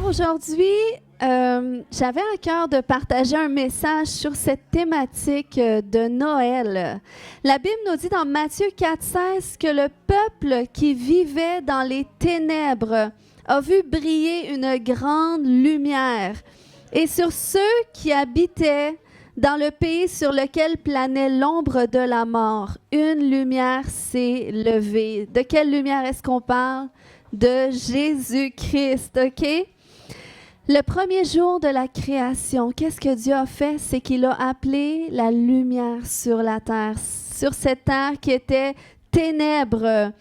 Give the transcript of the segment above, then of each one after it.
Alors aujourd'hui, j'avais à cœur de partager un message sur cette thématique de Noël. La Bible nous dit dans Matthieu 4,16 que le peuple qui vivait dans les ténèbres a vu briller une grande lumière. Et sur ceux qui habitaient dans le pays sur lequel planait l'ombre de la mort, une lumière s'est levée. De quelle lumière est-ce qu'on parle? De Jésus-Christ, OK? Le premier jour de la création, qu'est-ce que Dieu a fait? C'est qu'il a appelé la lumière sur la terre, sur cette terre qui était ténèbres.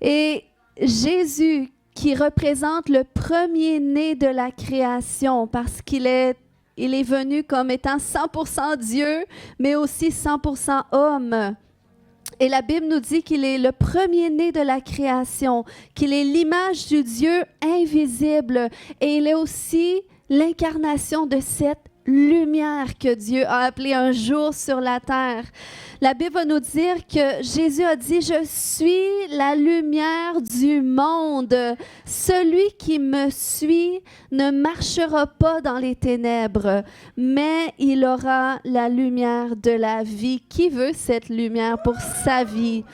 Et Jésus, qui représente le premier-né de la création, parce qu'il est venu comme étant 100% Dieu, mais aussi 100% homme. Et la Bible nous dit qu'il est le premier-né de la création, qu'il est l'image du Dieu invisible et il est aussi l'incarnation de cette lumière que Dieu a appelée un jour sur la terre. La Bible va nous dire que Jésus a dit « Je suis la lumière du monde. Celui qui me suit ne marchera pas dans les ténèbres, mais il aura la lumière de la vie. » Qui veut cette lumière pour sa vie?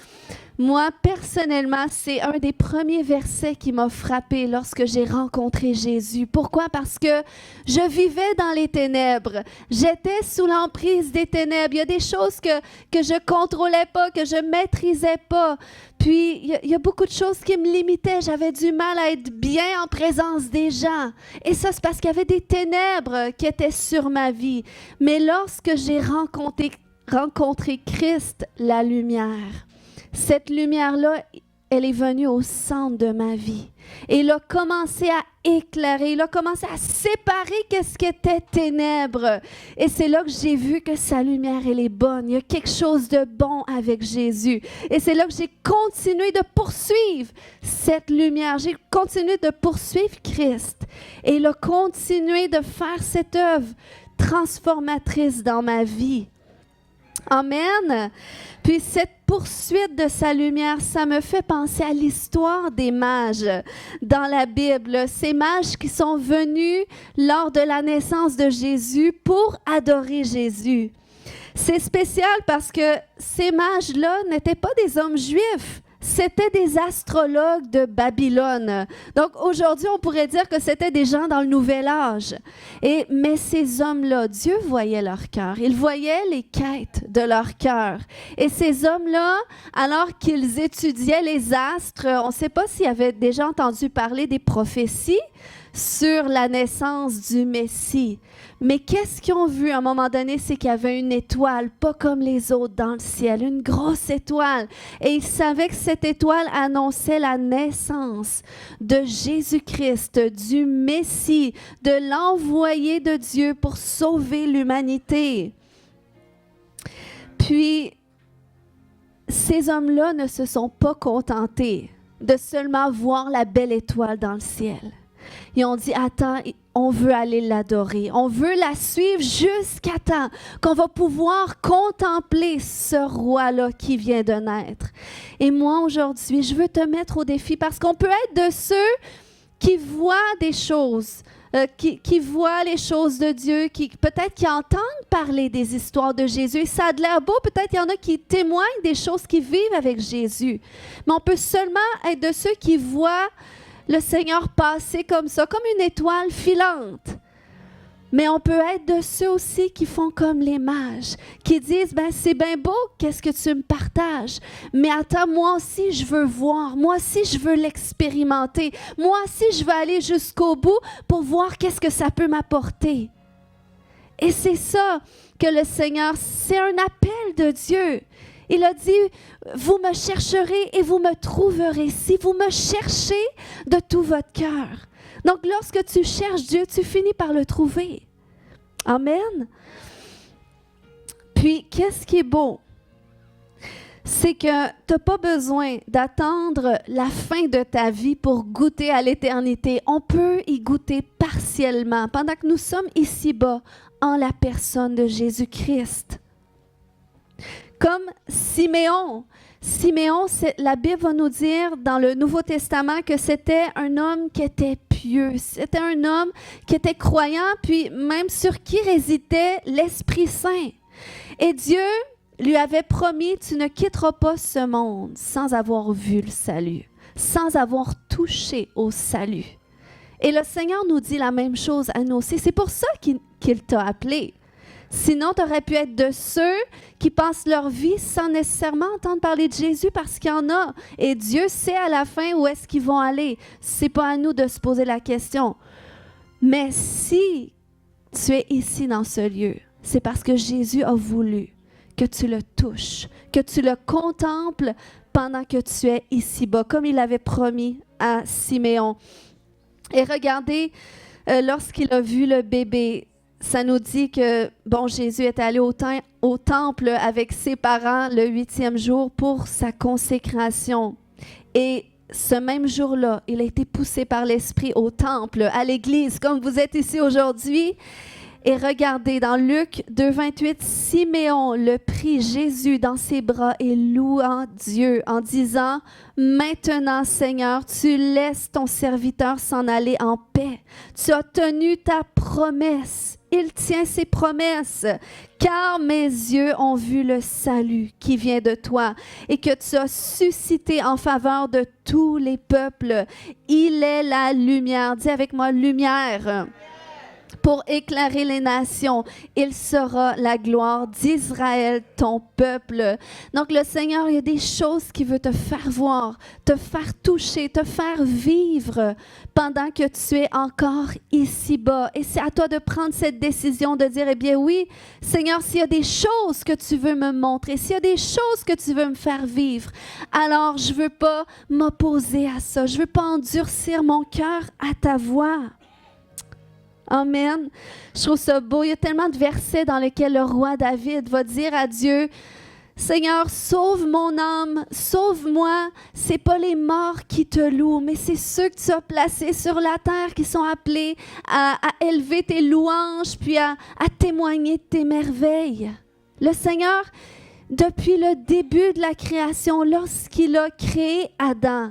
Moi, personnellement, c'est un des premiers versets qui m'a frappée lorsque j'ai rencontré Jésus. Pourquoi? Parce que je vivais dans les ténèbres. J'étais sous l'emprise des ténèbres. Il y a des choses que je ne contrôlais pas, que je ne maîtrisais pas. Puis, il y a beaucoup de choses qui me limitaient. J'avais du mal à être bien en présence des gens. Et ça, c'est parce qu'il y avait des ténèbres qui étaient sur ma vie. Mais lorsque j'ai rencontré Christ, la lumière, cette lumière-là, elle est venue au centre de ma vie. Et il a commencé à éclairer, il a commencé à séparer qu'est-ce qui était ténèbres. Et c'est là que j'ai vu que sa lumière, elle est bonne. Il y a quelque chose de bon avec Jésus. Et c'est là que j'ai continué de poursuivre cette lumière. J'ai continué de poursuivre Christ. Et il a continué de faire cette œuvre transformatrice dans ma vie. Amen. Puis cette poursuite de sa lumière, ça me fait penser à l'histoire des mages dans la Bible. Ces mages qui sont venus lors de la naissance de Jésus pour adorer Jésus. C'est spécial parce que ces mages-là n'étaient pas des hommes juifs. C'était des astrologues de Babylone. Donc aujourd'hui, on pourrait dire que c'était des gens dans le Nouvel Âge. Mais ces hommes-là, Dieu voyait leur cœur. Il voyait les quêtes de leur cœur. Et ces hommes-là, alors qu'ils étudiaient les astres, on ne sait pas s'ils avaient déjà entendu parler des prophéties sur la naissance du Messie. Mais qu'est-ce qu'ils ont vu à un moment donné? C'est qu'il y avait une étoile, pas comme les autres dans le ciel, une grosse étoile. Et ils savaient que cette étoile annonçait la naissance de Jésus-Christ, du Messie, de l'envoyé de Dieu pour sauver l'humanité. Puis, ces hommes-là ne se sont pas contentés de seulement voir la belle étoile dans le ciel. Ils ont dit, attends, on veut aller l'adorer. On veut la suivre jusqu'à temps qu'on va pouvoir contempler ce roi-là qui vient de naître. Et moi, aujourd'hui, je veux te mettre au défi parce qu'on peut être de ceux qui voient des choses, qui voient les choses de Dieu, peut-être qui entendent parler des histoires de Jésus. Et ça a de l'air beau, peut-être qu'il y en a qui témoignent des choses qu'ils vivent avec Jésus. Mais on peut seulement être de ceux qui voient le Seigneur passer comme ça, comme une étoile filante. Mais on peut être de ceux aussi qui font comme les mages, qui disent, ben c'est bien beau, qu'est-ce que tu me partages? Mais attends, moi aussi je veux voir, moi aussi je veux l'expérimenter, moi aussi je veux aller jusqu'au bout pour voir qu'est-ce que ça peut m'apporter. Et c'est ça que le Seigneur, c'est un appel de Dieu. Il a dit, vous me chercherez et vous me trouverez si vous me cherchez de tout votre cœur. Donc, lorsque tu cherches Dieu, tu finis par le trouver. Amen. Puis, qu'est-ce qui est beau? C'est que tu n'as pas besoin d'attendre la fin de ta vie pour goûter à l'éternité. On peut y goûter partiellement pendant que nous sommes ici-bas en la personne de Jésus-Christ. Comme Siméon. Siméon, la Bible va nous dire dans le Nouveau Testament que c'était un homme qui était pieux. C'était un homme qui était croyant, puis même sur qui résidait l'Esprit Saint. Et Dieu lui avait promis, tu ne quitteras pas ce monde sans avoir vu le salut, sans avoir touché au salut. Et le Seigneur nous dit la même chose à nous aussi. C'est pour ça qu'il t'a appelé. Sinon, tu aurais pu être de ceux qui passent leur vie sans nécessairement entendre parler de Jésus parce qu'il y en a. Et Dieu sait à la fin où est-ce qu'ils vont aller. Ce n'est pas à nous de se poser la question. Mais si tu es ici dans ce lieu, c'est parce que Jésus a voulu que tu le touches, que tu le contemples pendant que tu es ici-bas, comme il avait promis à Siméon. Et regardez, lorsqu'il a vu le bébé, ça nous dit que, bon, Jésus est allé au temple avec ses parents le 8e jour pour sa consécration. Et ce même jour-là, il a été poussé par l'Esprit au temple, à l'Église, comme vous êtes ici aujourd'hui. Et regardez, dans Luc 2,28, Siméon le prit Jésus dans ses bras et louant Dieu en disant, « Maintenant, Seigneur, tu laisses ton serviteur s'en aller en paix. Tu as tenu ta promesse. Il tient ses promesses, car mes yeux ont vu le salut qui vient de toi et que tu as suscité en faveur de tous les peuples. Il est la lumière. » Dis avec moi, lumière. Pour éclairer les nations, il sera la gloire d'Israël, ton peuple. Donc le Seigneur, il y a des choses qu'il veut te faire voir, te faire toucher, te faire vivre pendant que tu es encore ici-bas. Et c'est à toi de prendre cette décision de dire, eh bien oui, Seigneur, s'il y a des choses que tu veux me montrer, s'il y a des choses que tu veux me faire vivre, alors je ne veux pas m'opposer à ça. Je ne veux pas endurcir mon cœur à ta voix. Amen. Je trouve ça beau. Il y a tellement de versets dans lesquels le roi David va dire à Dieu, « Seigneur, sauve mon âme, sauve-moi. Ce n'est pas les morts qui te louent, mais c'est ceux que tu as placés sur la terre qui sont appelés à élever tes louanges, puis à témoigner de tes merveilles. » Le Seigneur, depuis le début de la création, lorsqu'il a créé Adam,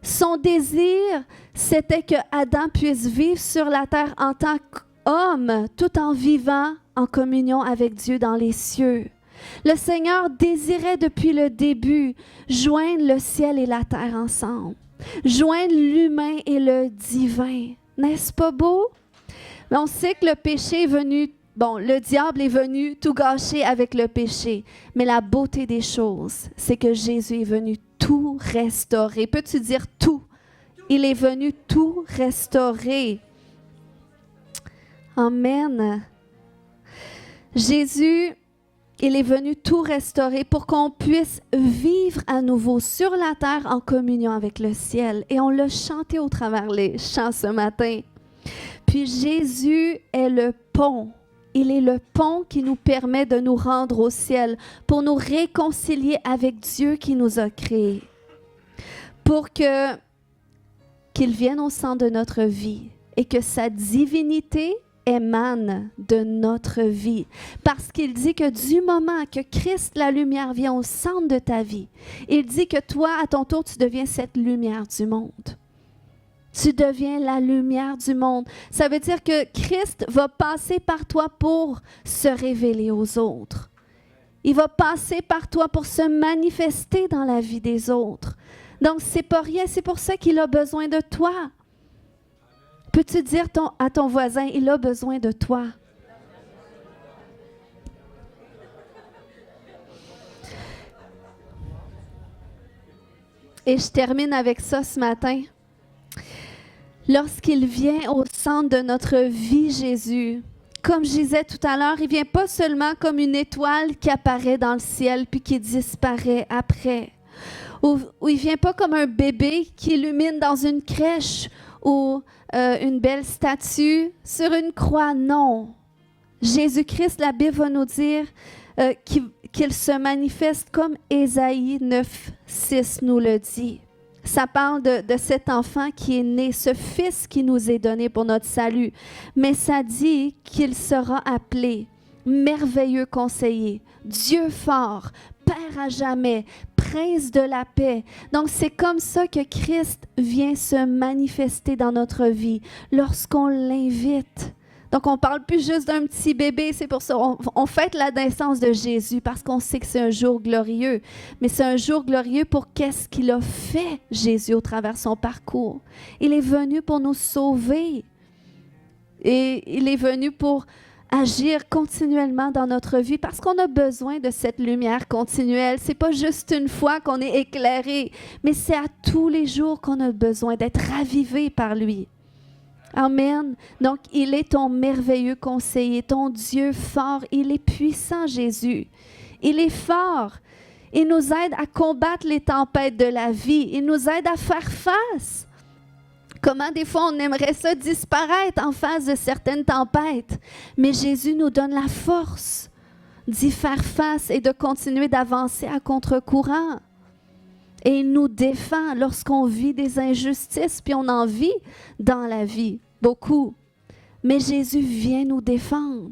son désir, c'était que Adam puisse vivre sur la terre en tant qu'homme, tout en vivant en communion avec Dieu dans les cieux. Le Seigneur désirait depuis le début joindre le ciel et la terre ensemble, joindre l'humain et le divin. N'est-ce pas beau? Mais on sait que le péché est venu, le diable est venu tout gâcher avec le péché. Mais la beauté des choses, c'est que Jésus est venu tout restaurer. Peux-tu dire tout? Il est venu tout restaurer. Amen. Jésus, il est venu tout restaurer pour qu'on puisse vivre à nouveau sur la terre en communion avec le ciel. Et on l'a chanté au travers les chants ce matin. Puis Jésus est le pont. Il est le pont qui nous permet de nous rendre au ciel pour nous réconcilier avec Dieu qui nous a créés. Pour qu'il vienne au centre de notre vie et que sa divinité émane de notre vie. Parce qu'il dit que du moment que Christ, la lumière, vient au centre de ta vie, il dit que toi, à ton tour, tu deviens cette lumière du monde. Tu deviens la lumière du monde. Ça veut dire que Christ va passer par toi pour se révéler aux autres. Il va passer par toi pour se manifester dans la vie des autres. Donc, c'est pas rien, c'est pour ça qu'il a besoin de toi. Peux-tu dire à ton voisin, il a besoin de toi? Et je termine avec ça ce matin. Lorsqu'il vient au centre de notre vie, Jésus, comme je disais tout à l'heure, il ne vient pas seulement comme une étoile qui apparaît dans le ciel puis qui disparaît après. Ou il ne vient pas comme un bébé qui illumine dans une crèche ou une belle statue sur une croix. Non. Jésus-Christ, la Bible va nous dire qu'il se manifeste comme Ésaïe 9:6 nous le dit. Ça parle de cet enfant qui est né, ce fils qui nous est donné pour notre salut. Mais ça dit qu'il sera appelé merveilleux conseiller, Dieu fort, Père à jamais, prince de la paix. Donc, c'est comme ça que Christ vient se manifester dans notre vie, lorsqu'on l'invite. Donc, on ne parle plus juste d'un petit bébé, c'est pour ça on fête la naissance de Jésus parce qu'on sait que c'est un jour glorieux. Mais c'est un jour glorieux pour qu'est-ce qu'il a fait, Jésus, au travers de son parcours. Il est venu pour nous sauver. Et il est venu pour agir continuellement dans notre vie parce qu'on a besoin de cette lumière continuelle. Ce n'est pas juste une fois qu'on est éclairé, mais c'est à tous les jours qu'on a besoin d'être ravivé par lui. Amen. Donc, il est ton merveilleux conseiller, ton Dieu fort. Il est puissant, Jésus. Il est fort. Il nous aide à combattre les tempêtes de la vie. Il nous aide à faire face. Comment des fois on aimerait ça disparaître en face de certaines tempêtes. Mais Jésus nous donne la force d'y faire face et de continuer d'avancer à contre-courant. Et il nous défend lorsqu'on vit des injustices, puis on en vit dans la vie, beaucoup. Mais Jésus vient nous défendre.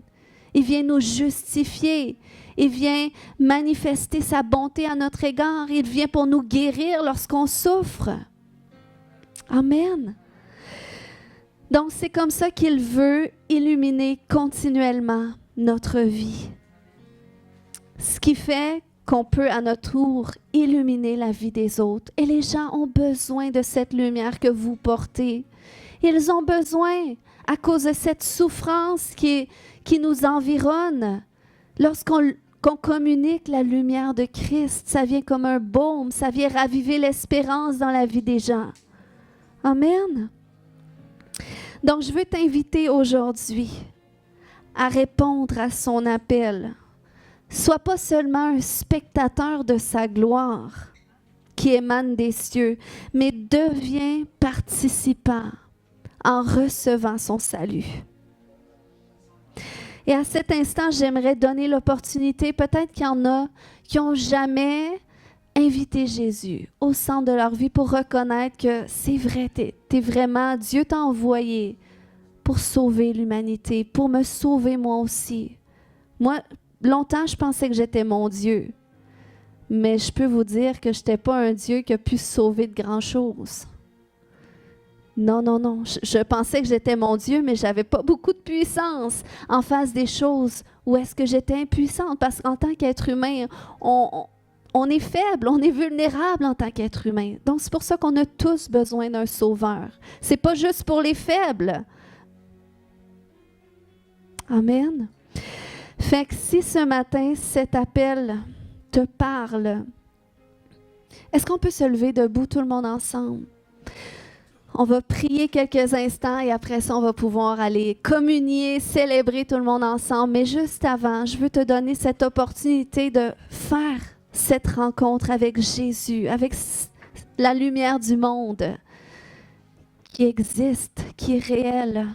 Il vient nous justifier. Il vient manifester sa bonté à notre égard. Il vient pour nous guérir lorsqu'on souffre. Amen. Donc, c'est comme ça qu'il veut illuminer continuellement notre vie. Ce qui fait qu'on peut à notre tour illuminer la vie des autres. Et les gens ont besoin de cette lumière que vous portez. Ils ont besoin, à cause de cette souffrance qui nous environne. Lorsqu'on communique la lumière de Christ, ça vient comme un baume, ça vient raviver l'espérance dans la vie des gens. Amen. Donc, je veux t'inviter aujourd'hui à répondre à son appel. Sois pas seulement un spectateur de sa gloire qui émane des cieux, mais deviens participant en recevant son salut. Et à cet instant, j'aimerais donner l'opportunité, peut-être qu'il y en a qui n'ont jamais invité Jésus au centre de leur vie pour reconnaître que c'est vrai, t'es vraiment, Dieu t'a envoyé pour sauver l'humanité, pour me sauver moi aussi. Moi, longtemps, je pensais que j'étais mon Dieu. Mais je peux vous dire que je n'étais pas un Dieu qui a pu sauver de grand-chose. Non, non, non. Je pensais que j'étais mon Dieu, mais je n'avais pas beaucoup de puissance en face des choses où est-ce que j'étais impuissante. Parce qu'en tant qu'être humain, on est faible, on est vulnérable en tant qu'être humain. Donc, c'est pour ça qu'on a tous besoin d'un sauveur. Ce n'est pas juste pour les faibles. Amen. Fait que si ce matin, cet appel te parle, est-ce qu'on peut se lever debout tout le monde ensemble? On va prier quelques instants et après ça, on va pouvoir aller communier, célébrer tout le monde ensemble. Mais juste avant, je veux te donner cette opportunité de faire cette rencontre avec Jésus, avec la lumière du monde qui existe, qui est réelle.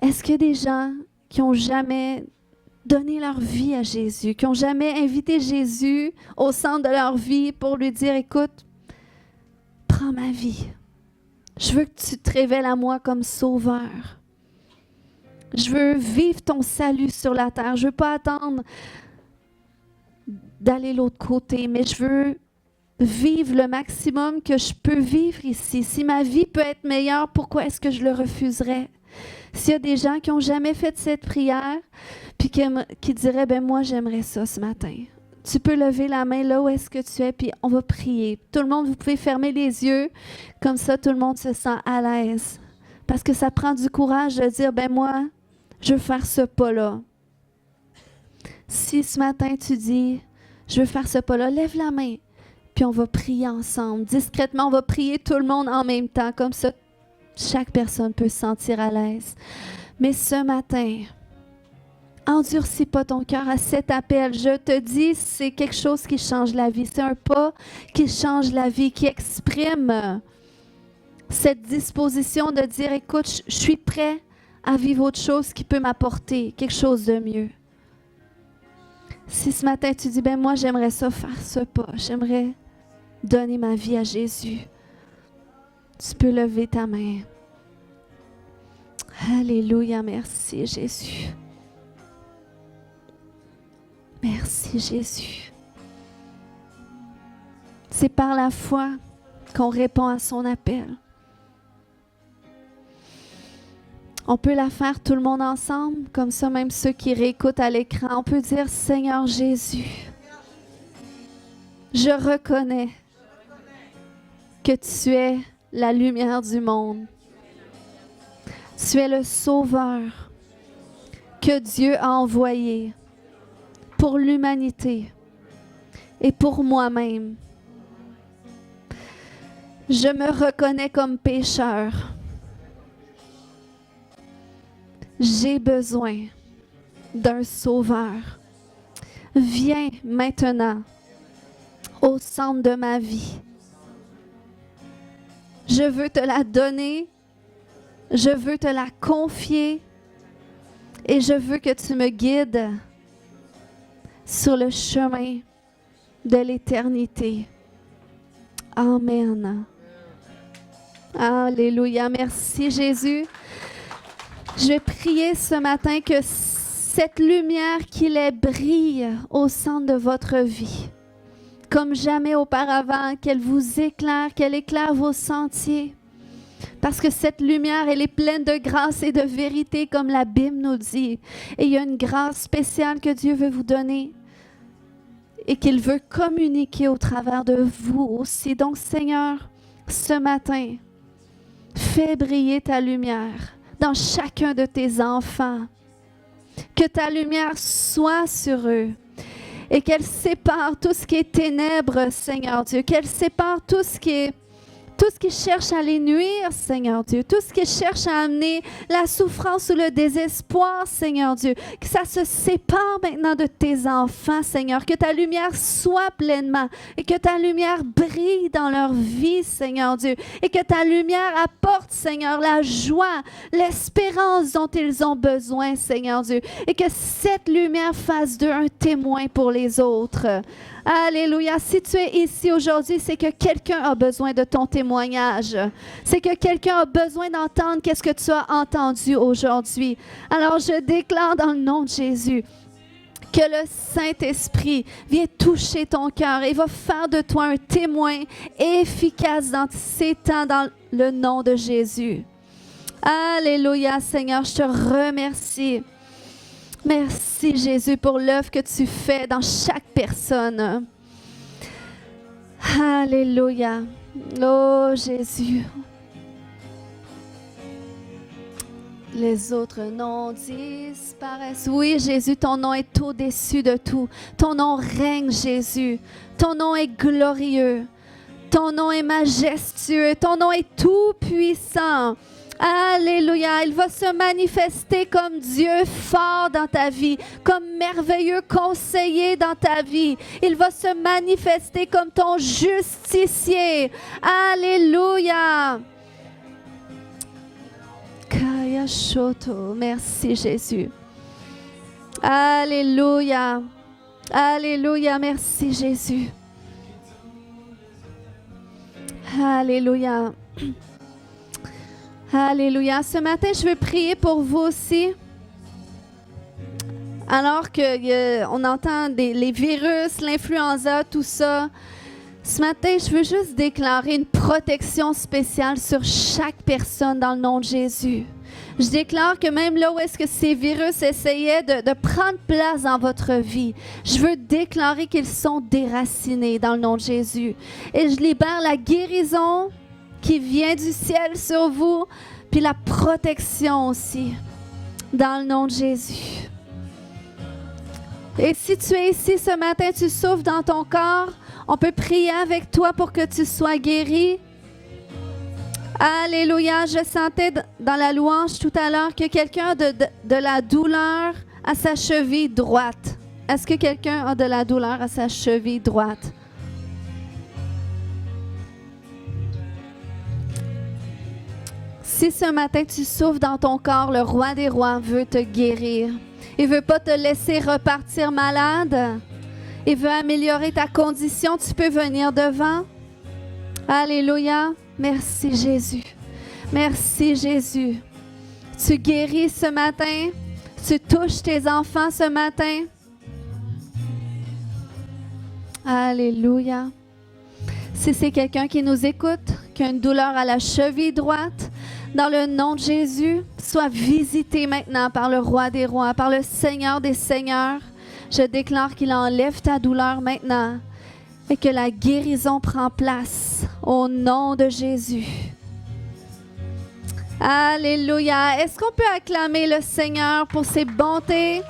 Est-ce qu'il y a des gens qui n'ont jamais donné leur vie à Jésus, qui n'ont jamais invité Jésus au centre de leur vie pour lui dire, écoute, prends ma vie. Je veux que tu te révèles à moi comme sauveur. Je veux vivre ton salut sur la terre. Je ne veux pas attendre d'aller de l'autre côté, mais je veux vivre le maximum que je peux vivre ici. Si ma vie peut être meilleure, pourquoi est-ce que je le refuserais? S'il y a des gens qui n'ont jamais fait cette prière, puis qui diraient, ben moi j'aimerais ça ce matin. Tu peux lever la main là où est-ce que tu es, puis on va prier. Tout le monde, vous pouvez fermer les yeux, comme ça tout le monde se sent à l'aise. Parce que ça prend du courage de dire, ben moi, je veux faire ce pas-là. Si ce matin tu dis, je veux faire ce pas-là, lève la main, puis on va prier ensemble. Discrètement, on va prier tout le monde en même temps, comme ça chaque personne peut se sentir à l'aise. Mais ce matin, endurcis pas ton cœur à cet appel. Je te dis, c'est quelque chose qui change la vie. C'est un pas qui change la vie, qui exprime cette disposition de dire, écoute, je suis prêt à vivre autre chose qui peut m'apporter quelque chose de mieux. Si ce matin tu dis, ben moi j'aimerais ça faire ce pas, j'aimerais donner ma vie à Jésus, tu peux lever ta main. Alléluia, merci Jésus. Merci Jésus. C'est par la foi qu'on répond à son appel. On peut la faire tout le monde ensemble, comme ça même ceux qui réécoutent à l'écran. On peut dire, Seigneur Jésus, je reconnais que tu es la lumière du monde. Tu es le sauveur que Dieu a envoyé pour l'humanité et pour moi-même. Je me reconnais comme pécheur. J'ai besoin d'un sauveur. Viens maintenant au centre de ma vie. Je veux te la donner. Je veux te la confier. Et je veux que tu me guides sur le chemin de l'éternité. Amen. Alléluia. Merci Jésus. Je vais prier ce matin que cette lumière qu'il est brille au centre de votre vie. Comme jamais auparavant, qu'elle vous éclaire, qu'elle éclaire vos sentiers. Parce que cette lumière, elle est pleine de grâce et de vérité, comme la Bible nous dit. Et il y a une grâce spéciale que Dieu veut vous donner et qu'il veut communiquer au travers de vous aussi. Donc, Seigneur, ce matin, fais briller ta lumière dans chacun de tes enfants. Que ta lumière soit sur eux et qu'elle sépare tout ce qui est ténèbres, Seigneur Dieu. Qu'elle sépare tout ce qui cherche à les nuire, Seigneur Dieu. Tout ce qui cherche à amener la souffrance ou le désespoir, Seigneur Dieu. Que ça se sépare maintenant de tes enfants, Seigneur. Que ta lumière soit pleinement et que ta lumière brille dans leur vie, Seigneur Dieu. Et que ta lumière apporte, Seigneur, la joie, l'espérance dont ils ont besoin, Seigneur Dieu. Et que cette lumière fasse d'eux un témoin pour les autres. Alléluia. Si tu es ici aujourd'hui, c'est que quelqu'un a besoin de ton témoignage. C'est que quelqu'un a besoin d'entendre qu'est-ce que tu as entendu aujourd'hui. Alors, je déclare dans le nom de Jésus que le Saint-Esprit vient toucher ton cœur et va faire de toi un témoin efficace dans ces temps, dans le nom de Jésus. Alléluia, Seigneur, je te remercie. Merci Jésus pour l'œuvre que tu fais dans chaque personne. Alléluia. Oh Jésus. Les autres noms disparaissent. Oui Jésus, ton nom est au-dessus de tout. Ton nom règne Jésus. Ton nom est glorieux. Ton nom est majestueux. Ton nom est tout puissant. Alléluia, il va se manifester comme Dieu fort dans ta vie, comme merveilleux conseiller dans ta vie. Il va se manifester comme ton justicier. Alléluia. Kaya Shoto, merci Jésus. Alléluia. Alléluia, merci Jésus. Alléluia. Alléluia. Ce matin, je veux prier pour vous aussi. Alors qu'on entend les virus, l'influenza, tout ça, ce matin, je veux juste déclarer une protection spéciale sur chaque personne dans le nom de Jésus. Je déclare que même là où est-ce que ces virus essayaient de prendre place dans votre vie, je veux déclarer qu'ils sont déracinés dans le nom de Jésus. Et je libère la guérison qui vient du ciel sur vous, puis la protection aussi, dans le nom de Jésus. Et si tu es ici ce matin, tu souffres dans ton corps, on peut prier avec toi pour que tu sois guéri. Alléluia, je sentais dans la louange tout à l'heure que quelqu'un a de la douleur à sa cheville droite. Est-ce que quelqu'un a de la douleur à sa cheville droite? Si ce matin tu souffres dans ton corps, le roi des rois veut te guérir. Il ne veut pas te laisser repartir malade. Il veut améliorer ta condition. Tu peux venir devant. Alléluia. Merci Jésus. Merci Jésus. Tu guéris ce matin. Tu touches tes enfants ce matin. Si c'est quelqu'un qui nous écoute, qui a une douleur à la cheville droite, dans le nom de Jésus, sois visité maintenant par le Roi des rois, par le Seigneur des seigneurs. Je déclare qu'il enlève ta douleur maintenant et que la guérison prend place au nom de Jésus. Alléluia. Est-ce qu'on peut acclamer le Seigneur pour ses bontés?